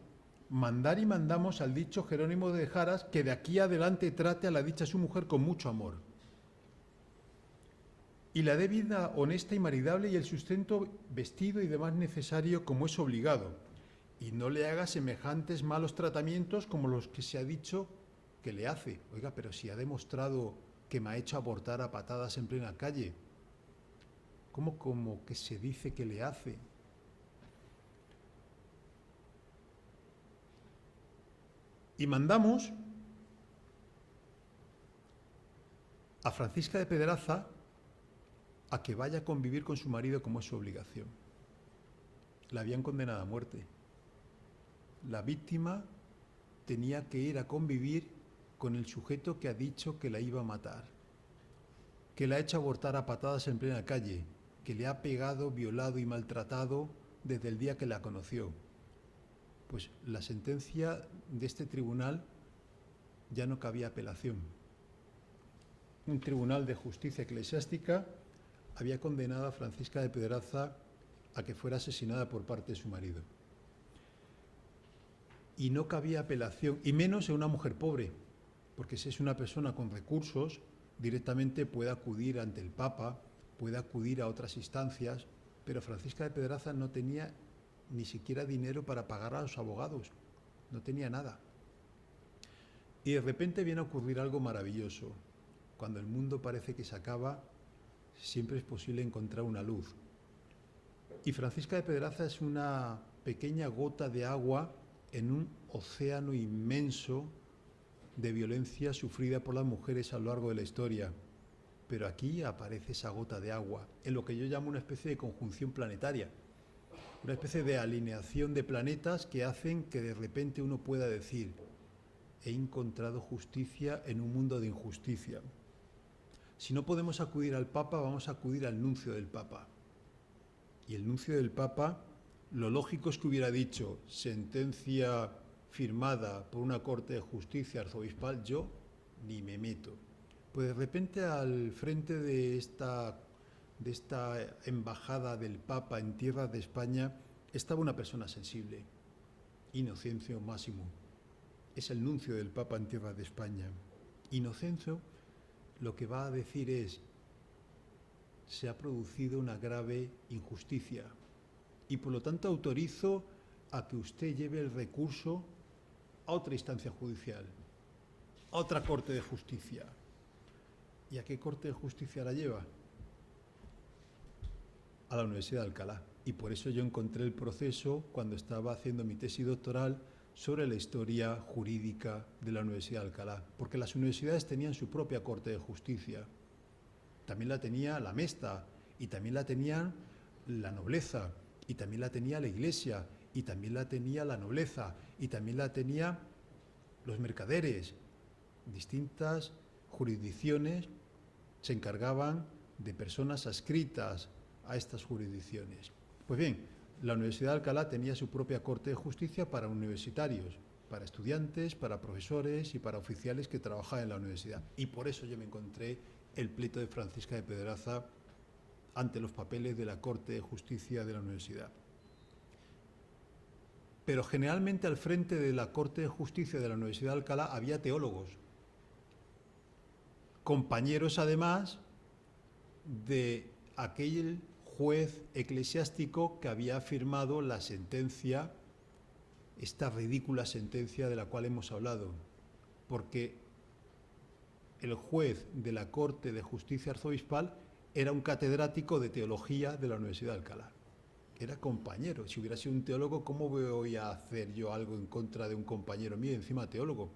mandar y mandamos al dicho Jerónimo de Jaras que de aquí adelante trate a la dicha su mujer con mucho amor. Y la dé vida honesta y maridable y el sustento, vestido y demás necesario como es obligado. Y no le haga semejantes malos tratamientos como los que se ha dicho que le hace. Oiga, pero si ha demostrado que me ha hecho abortar a patadas en plena calle. ¿Cómo como que se dice que le hace? Y mandamos a Francisca de Pedraza a que vaya a convivir con su marido como es su obligación. La habían condenado a muerte. La víctima tenía que ir a convivir con el sujeto que ha dicho que la iba a matar, que la ha hecho abortar a patadas en plena calle, que le ha pegado, violado y maltratado desde el día que la conoció. Pues la sentencia de este tribunal ya no cabía apelación. Un tribunal de justicia eclesiástica había condenado a Francisca de Pedraza a que fuera asesinada por parte de su marido. Y no cabía apelación, y menos en una mujer pobre, porque si es una persona con recursos, directamente puede acudir ante el Papa, puede acudir a otras instancias, pero Francisca de Pedraza no tenía ni siquiera dinero para pagar a los abogados, no tenía nada. Y de repente viene a ocurrir algo maravilloso. Cuando el mundo parece que se acaba, siempre es posible encontrar una luz. Y Francisca de Pedraza es una pequeña gota de agua en un océano inmenso de violencia sufrida por las mujeres a lo largo de la historia. Pero aquí aparece esa gota de agua, en lo que yo llamo una especie de conjunción planetaria, una especie de alineación de planetas que hacen que de repente uno pueda decir: he encontrado justicia en un mundo de injusticia. Si no podemos acudir al Papa, vamos a acudir al nuncio del Papa. Y el nuncio del Papa, lo lógico es que hubiera dicho: sentencia firmada por una corte de justicia arzobispal, yo ni me meto. Pues de repente al frente de esta embajada del Papa en tierras de España estaba una persona sensible, Inocencio Máximo. Es el nuncio del Papa en tierras de España. Inocencio lo que va a decir es: se ha producido una grave injusticia y por lo tanto autorizo a que usted lleve el recurso a otra instancia judicial, a otra corte de justicia. ¿Y a qué corte de justicia la lleva? A la Universidad de Alcalá. Y por eso yo encontré el proceso cuando estaba haciendo mi tesis doctoral sobre la historia jurídica de la Universidad de Alcalá, porque las universidades tenían su propia corte de justicia. También la tenía la Mesta, y también la tenían la nobleza, y también la tenía la Iglesia, y también la tenía la nobleza, y también la tenía los mercaderes. Distintas jurisdicciones se encargaban de personas adscritas a estas jurisdicciones. Pues bien, la Universidad de Alcalá tenía su propia corte de justicia para universitarios, para estudiantes, para profesores y para oficiales que trabajaban en la universidad. Y por eso yo me encontré el pleito de Francisca de Pedraza ante los papeles de la Corte de Justicia de la universidad. Pero generalmente al frente de la Corte de Justicia de la Universidad de Alcalá había teólogos, compañeros además de aquel juez eclesiástico que había firmado la sentencia, esta ridícula sentencia de la cual hemos hablado, porque el juez de la Corte de Justicia Arzobispal era un catedrático de teología de la Universidad de Alcalá. Era compañero. Si hubiera sido un teólogo, ¿cómo voy a hacer yo algo en contra de un compañero mío, encima teólogo?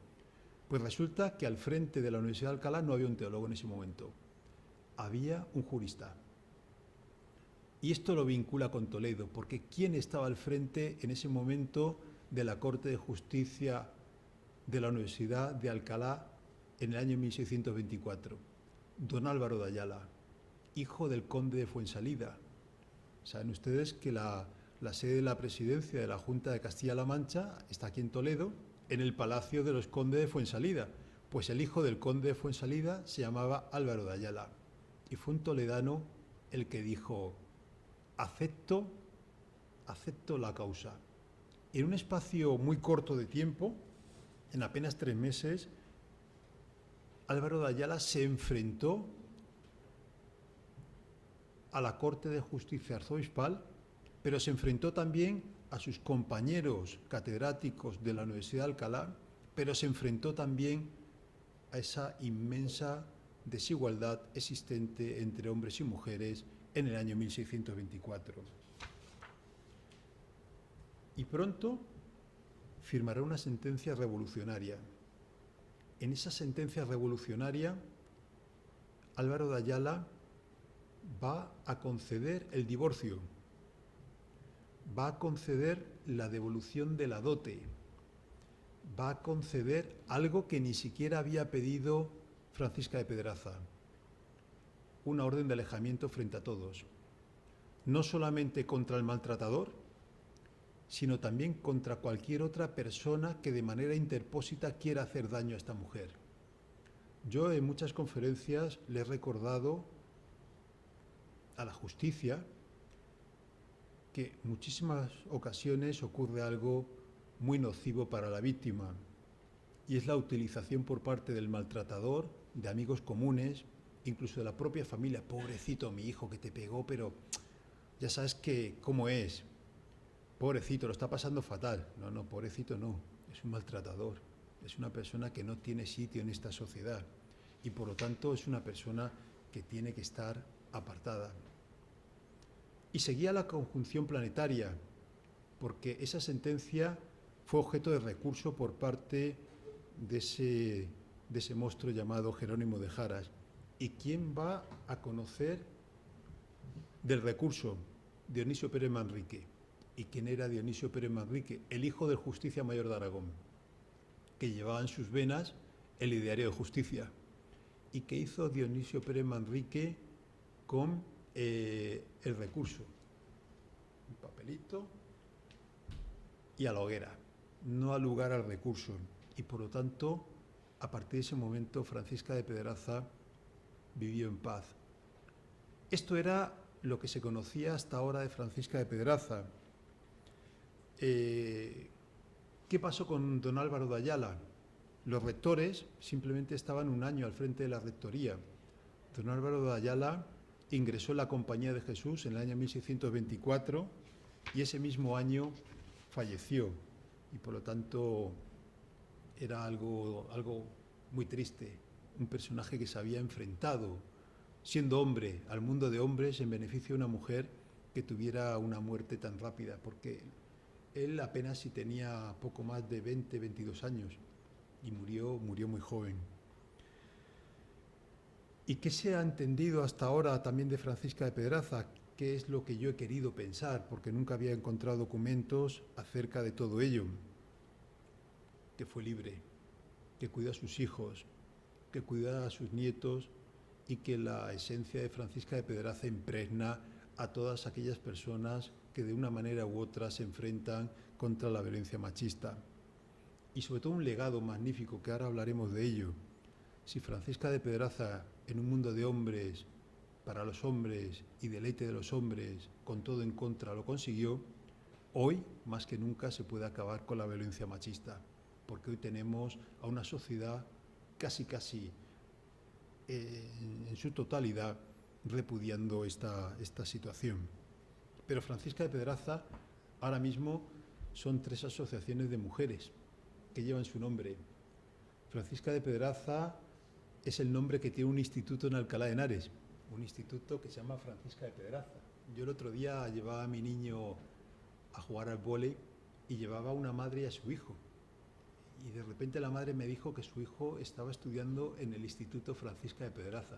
Pues resulta que al frente de la Universidad de Alcalá no había un teólogo en ese momento. Había un jurista. Y esto lo vincula con Toledo, porque ¿quién estaba al frente en ese momento de la Corte de Justicia de la Universidad de Alcalá en el año 1624? Don Álvaro de Ayala, hijo del conde de Fuensalida. Saben ustedes que la sede de la presidencia de la Junta de Castilla-La Mancha está aquí en Toledo, en el Palacio de los Condes de Fuensalida. Pues el hijo del conde de Fuensalida se llamaba Álvaro de Ayala. Y fue un toledano el que dijo: acepto la causa. En un espacio muy corto de tiempo, en apenas 3 meses, Álvaro de Ayala se enfrentó a la Corte de Justicia Arzobispal, pero se enfrentó también a sus compañeros catedráticos de la Universidad de Alcalá, pero se enfrentó también a esa inmensa desigualdad existente entre hombres y mujeres en el año 1624. Y pronto firmará una sentencia revolucionaria. En esa sentencia revolucionaria, Álvaro de Ayala va a conceder el divorcio. va a conceder la devolución de la dote, va a conceder algo que ni siquiera había pedido Francisca de Pedraza, una orden de alejamiento frente a todos, no solamente contra el maltratador, sino también contra cualquier otra persona que de manera interpósita quiera hacer daño a esta mujer. Yo en muchas conferencias le he recordado a la justicia que en muchísimas ocasiones ocurre algo muy nocivo para la víctima, y es la utilización por parte del maltratador, de amigos comunes, incluso de la propia familia. Pobrecito mi hijo que te pegó, pero ya sabes que cómo es. Pobrecito, lo está pasando fatal. No, pobrecito no, es un maltratador, es una persona que no tiene sitio en esta sociedad y por lo tanto es una persona que tiene que estar apartada. Y seguía la conjunción planetaria, porque esa sentencia fue objeto de recurso por parte de ese monstruo llamado Jerónimo de Jaras. ¿Y quién va a conocer del recurso? Dionisio Pérez Manrique. ¿Y quién era Dionisio Pérez Manrique? El hijo del Justicia Mayor de Aragón, que llevaba en sus venas el ideario de justicia. ¿Y qué hizo Dionisio Pérez Manrique con el recurso? Un papelito y a la hoguera, no al lugar al recurso. Y por lo tanto, a partir de ese momento, Francisca de Pedraza vivió en paz. Esto era lo que se conocía hasta ahora de Francisca de Pedraza. ¿Qué pasó con don Álvaro de Ayala? Los rectores simplemente estaban un año al frente de la rectoría. Don Álvaro de Ayala ingresó en la Compañía de Jesús en el año 1624 y ese mismo año falleció. Y por lo tanto era algo muy triste. Un personaje que se había enfrentado, siendo hombre, al mundo de hombres en beneficio de una mujer que tuviera una muerte tan rápida, porque él apenas si tenía poco más de 20, 22 años y murió muy joven. ¿Y qué se ha entendido hasta ahora también de Francisca de Pedraza? ¿Qué es lo que yo he querido pensar? Porque nunca había encontrado documentos acerca de todo ello. Que fue libre, que cuida a sus hijos, que cuida a sus nietos y que la esencia de Francisca de Pedraza impregna a todas aquellas personas que de una manera u otra se enfrentan contra la violencia machista. Y sobre todo un legado magnífico, que ahora hablaremos de ello. Si Francisca de Pedraza, en un mundo de hombres, para los hombres y deleite de los hombres, con todo en contra, lo consiguió, hoy, más que nunca, se puede acabar con la violencia machista, porque hoy tenemos a una sociedad casi en su totalidad repudiando esta situación. Pero Francisca de Pedraza, ahora mismo, son 3 asociaciones de mujeres que llevan su nombre. Francisca de Pedraza es el nombre que tiene un instituto en Alcalá de Henares, un instituto que se llama Francisca de Pedraza. Yo el otro día llevaba a mi niño a jugar al vóley y llevaba a una madre y a su hijo. Y de repente la madre me dijo que su hijo estaba estudiando en el Instituto Francisca de Pedraza.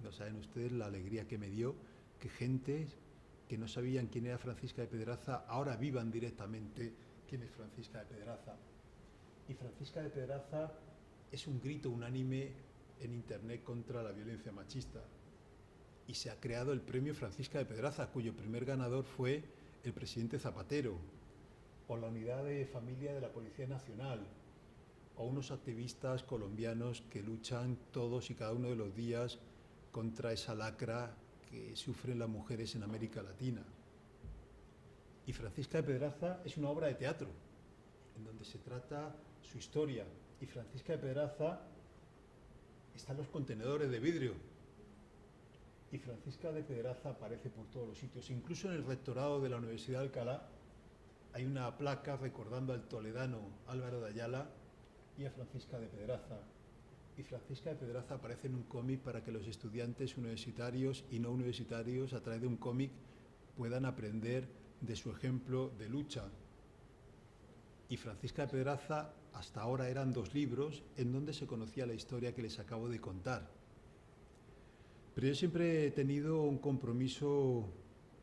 No saben ustedes la alegría que me dio que gente que no sabían quién era Francisca de Pedraza ahora vivan directamente quién es Francisca de Pedraza. Y Francisca de Pedraza es un grito unánime en Internet contra la violencia machista. Y se ha creado el premio Francisca de Pedraza, cuyo primer ganador fue el presidente Zapatero, o la unidad de familia de la Policía Nacional, o unos activistas colombianos que luchan todos y cada uno de los días contra esa lacra que sufren las mujeres en América Latina. Y Francisca de Pedraza es una obra de teatro, en donde se trata su historia. Y Francisca de Pedraza está en los contenedores de vidrio. Y Francisca de Pedraza aparece por todos los sitios. Incluso en el rectorado de la Universidad de Alcalá hay una placa recordando al toledano Álvaro de Ayala y a Francisca de Pedraza. Y Francisca de Pedraza aparece en un cómic para que los estudiantes universitarios y no universitarios, a través de un cómic, puedan aprender de su ejemplo de lucha. Y Francisca de Pedraza, hasta ahora eran 2 libros en donde se conocía la historia que les acabo de contar. Pero yo siempre he tenido un compromiso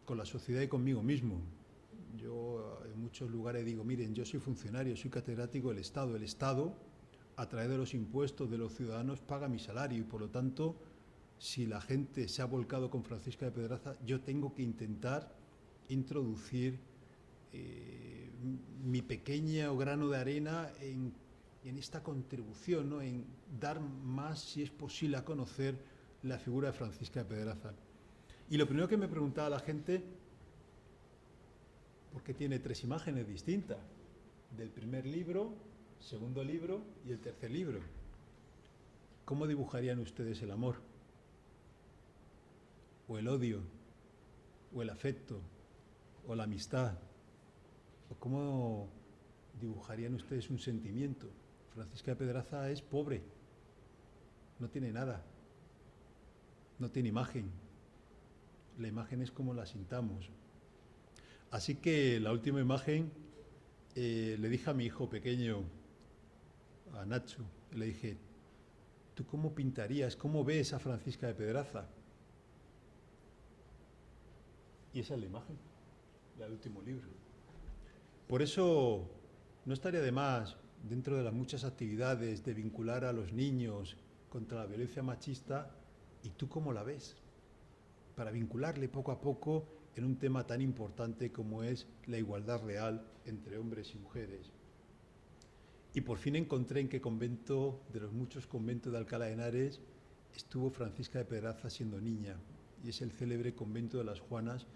con la sociedad y conmigo mismo. Yo en muchos lugares digo, miren, yo soy funcionario, soy catedrático del Estado. El Estado, a través de los impuestos de los ciudadanos, paga mi salario y, por lo tanto, si la gente se ha volcado con Francisca de Pedraza, yo tengo que intentar introducir mi pequeño grano de arena en esta contribución, ¿no? En dar más, si es posible, a conocer la figura de Francisca de Pedraza. Y lo primero que me preguntaba la gente, ¿por qué tiene 3 imágenes distintas? Del primer libro, segundo libro y el tercer libro. ¿Cómo dibujarían ustedes el amor? ¿O el odio? ¿O el afecto? ¿O la amistad? ¿O cómo dibujarían ustedes un sentimiento? Francisca de Pedraza es pobre, no tiene nada, no tiene imagen. La imagen es como la sintamos. Así que la última imagen, le dije a mi hijo pequeño, a Nacho, le dije, ¿tú cómo pintarías, cómo ves a Francisca de Pedraza? Y esa es la imagen, la del último libro. Por eso no estaría de más, dentro de las muchas actividades de vincular a los niños contra la violencia machista, ¿y tú cómo la ves? Para vincularle poco a poco en un tema tan importante como es la igualdad real entre hombres y mujeres. Y por fin encontré en qué convento, de los muchos conventos de Alcalá de Henares, estuvo Francisca de Pedraza siendo niña, y es el célebre convento de las Juanas,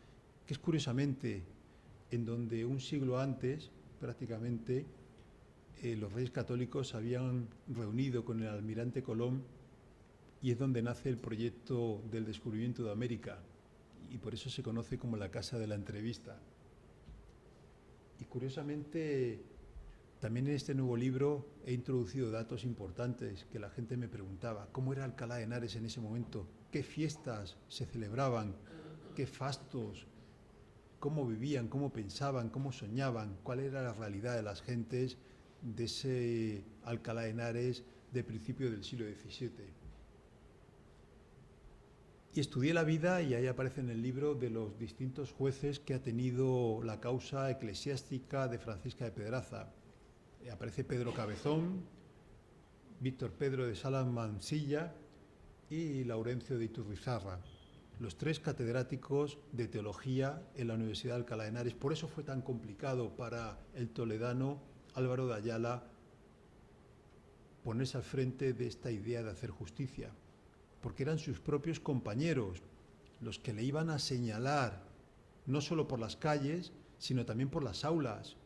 que es curiosamente en donde un siglo antes, prácticamente, los reyes católicos se habían reunido con el almirante Colón, y es donde nace el proyecto del descubrimiento de América, y por eso se conoce como la Casa de la Entrevista. Y curiosamente, también en este nuevo libro he introducido datos importantes que la gente me preguntaba. ¿Cómo era Alcalá de Henares en ese momento? ¿Qué fiestas se celebraban? ¿Qué fastos? ¿Cómo vivían? ¿Cómo pensaban? ¿Cómo soñaban? ¿Cuál era la realidad de las gentes de ese Alcalá de Henares de principio del siglo XVII? Y estudié la vida, y ahí aparece en el libro, de los distintos jueces que ha tenido la causa eclesiástica de Francisca de Pedraza. Aparece Pedro Cabezón, Víctor Pedro de Salas Mansilla y Laurencio de Iturrizarra, los 3 catedráticos de teología en la Universidad de Alcalá de Henares. Por eso fue tan complicado para el toledano Álvaro de Ayala ponerse al frente de esta idea de hacer justicia, porque eran sus propios compañeros los que le iban a señalar, no solo por las calles, sino también por las aulas.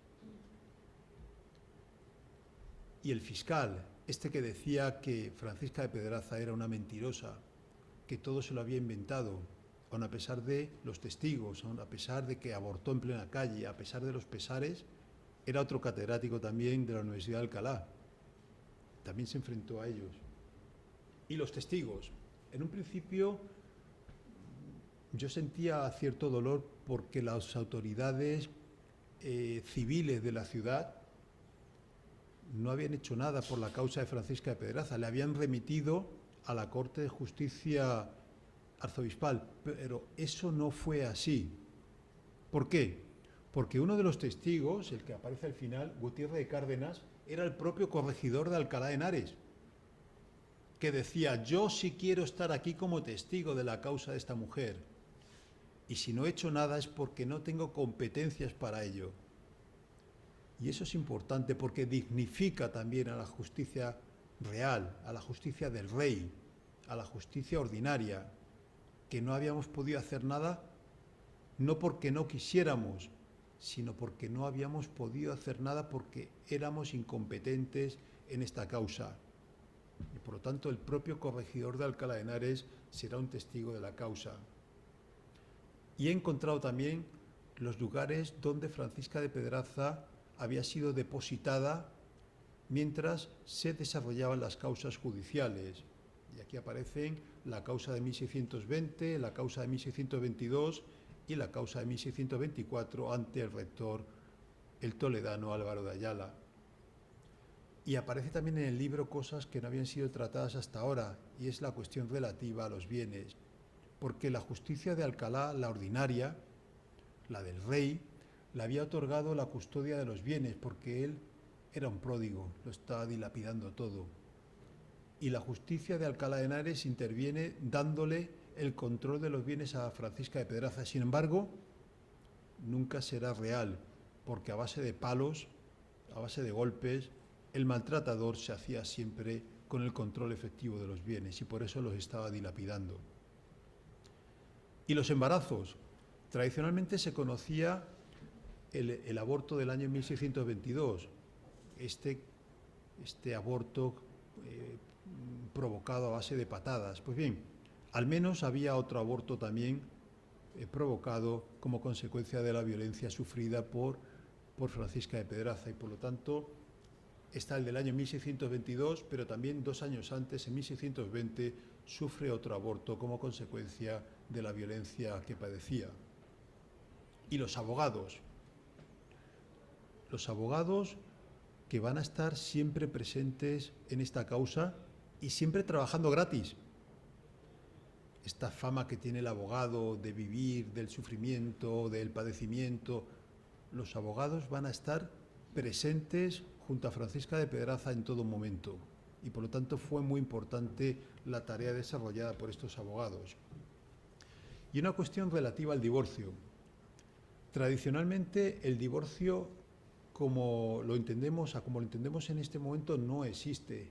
Y el fiscal, este que decía que Francisca de Pedraza era una mentirosa, que todo se lo había inventado, aun a pesar de los testigos, aun a pesar de que abortó en plena calle, a pesar de los pesares, era otro catedrático también de la Universidad de Alcalá. También se enfrentó a ellos. Y los testigos. En un principio yo sentía cierto dolor porque las autoridades civiles de la ciudad no habían hecho nada por la causa de Francisca de Pedraza. Le habían remitido a la Corte de Justicia Arzobispal, pero eso no fue así. ¿Por qué? Porque uno de los testigos, el que aparece al final, Gutiérrez de Cárdenas, era el propio corregidor de Alcalá de Henares, que decía, yo sí quiero estar aquí como testigo de la causa de esta mujer, y si no he hecho nada es porque no tengo competencias para ello. Y eso es importante porque dignifica también a la justicia real, a la justicia del rey, a la justicia ordinaria, que no habíamos podido hacer nada, no porque no quisiéramos, sino porque no habíamos podido hacer nada porque éramos incompetentes en esta causa. Y por lo tanto el propio corregidor de Alcalá de Henares será un testigo de la causa. Y he encontrado también los lugares donde Francisca de Pedraza había sido depositada mientras se desarrollaban las causas judiciales. Y aquí aparecen la causa de 1620, la causa de 1622 y la causa de 1624 ante el rector, el toledano Álvaro de Ayala. Y aparece también en el libro cosas que no habían sido tratadas hasta ahora, y es la cuestión relativa a los bienes, porque la justicia de Alcalá, la ordinaria, la del rey, le había otorgado la custodia de los bienes porque él era un pródigo, lo estaba dilapidando todo. Y la justicia de Alcalá de Henares interviene dándole el control de los bienes a Francisca de Pedraza. Sin embargo, nunca será real, porque a base de palos, a base de golpes, el maltratador se hacía siempre con el control efectivo de los bienes y por eso los estaba dilapidando. Y los embarazos. Tradicionalmente se conocía el aborto del año 1622, este aborto provocado a base de patadas. Pues bien, al menos había otro aborto también provocado como consecuencia de la violencia sufrida por Francisca de Pedraza y por lo tanto está el del año 1622, pero también 2 años antes, en 1620, sufre otro aborto como consecuencia de la violencia que padecía. Y los abogados que van a estar siempre presentes en esta causa y siempre trabajando gratis. Esta fama que tiene el abogado de vivir del sufrimiento, del padecimiento, los abogados van a estar presentes junto a Francisca de Pedraza en todo momento y por lo tanto fue muy importante la tarea desarrollada por estos abogados. Y una cuestión relativa al divorcio. Tradicionalmente el divorcio como lo entendemos en este momento no existe.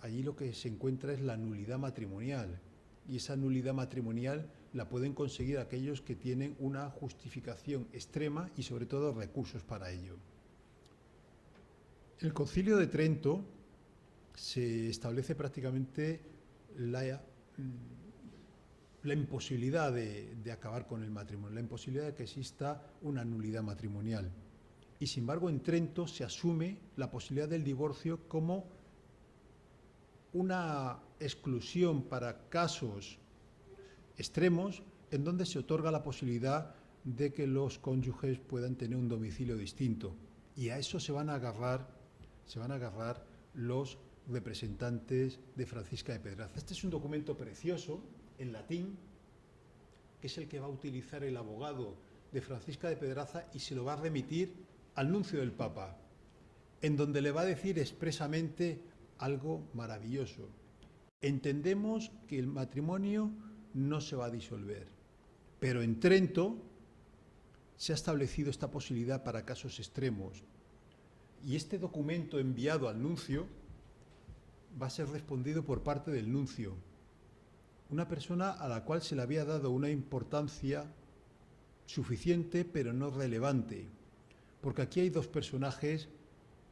Allí lo que se encuentra es la nulidad matrimonial y esa nulidad matrimonial la pueden conseguir aquellos que tienen una justificación extrema y sobre todo recursos para ello. En el Concilio de Trento se establece prácticamente la imposibilidad de acabar con el matrimonio, la imposibilidad de que exista una nulidad matrimonial. Y sin embargo en Trento se asume la posibilidad del divorcio como una exclusión para casos extremos en donde se otorga la posibilidad de que los cónyuges puedan tener un domicilio distinto. Y a eso se van a agarrar los representantes de Francisca de Pedraza. Este es un documento precioso en latín, que es el que va a utilizar el abogado de Francisca de Pedraza y se lo va a remitir al nuncio del Papa, en donde le va a decir expresamente algo maravilloso. Entendemos que el matrimonio no se va a disolver, pero en Trento se ha establecido esta posibilidad para casos extremos. Y este documento enviado al nuncio va a ser respondido por parte del nuncio, una persona a la cual se le había dado una importancia suficiente pero no relevante, porque aquí hay 2 personajes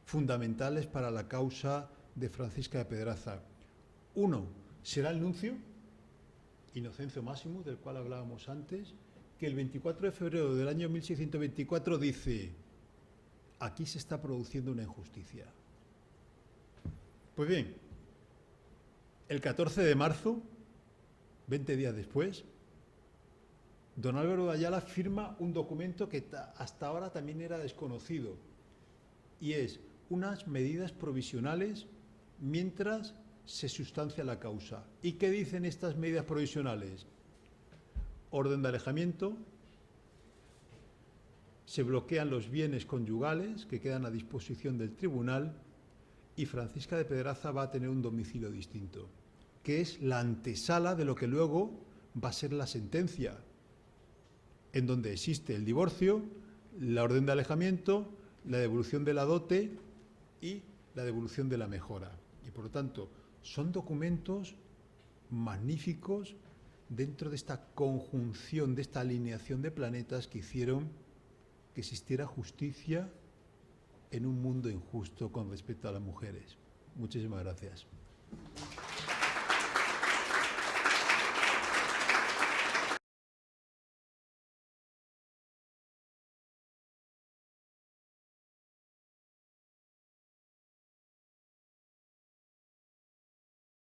fundamentales para la causa de Francisca de Pedraza. Uno será el nuncio, Inocencio Máximo, del cual hablábamos antes, que el 24 de febrero del año 1624 dice: aquí se está produciendo una injusticia. Pues bien, el 14 de marzo, 20 días después, don Álvaro de Ayala firma un documento que hasta ahora también era desconocido, y es unas medidas provisionales mientras se sustancia la causa. ¿Y qué dicen estas medidas provisionales? Orden de alejamiento, se bloquean los bienes conyugales que quedan a disposición del tribunal y Francisca de Pedraza va a tener un domicilio distinto, que es la antesala de lo que luego va a ser la sentencia, en donde existe el divorcio, la orden de alejamiento, la devolución de la dote y la devolución de la mejora. Y por lo tanto, son documentos magníficos dentro de esta conjunción, de esta alineación de planetas que hicieron que existiera justicia en un mundo injusto con respecto a las mujeres. Muchísimas gracias.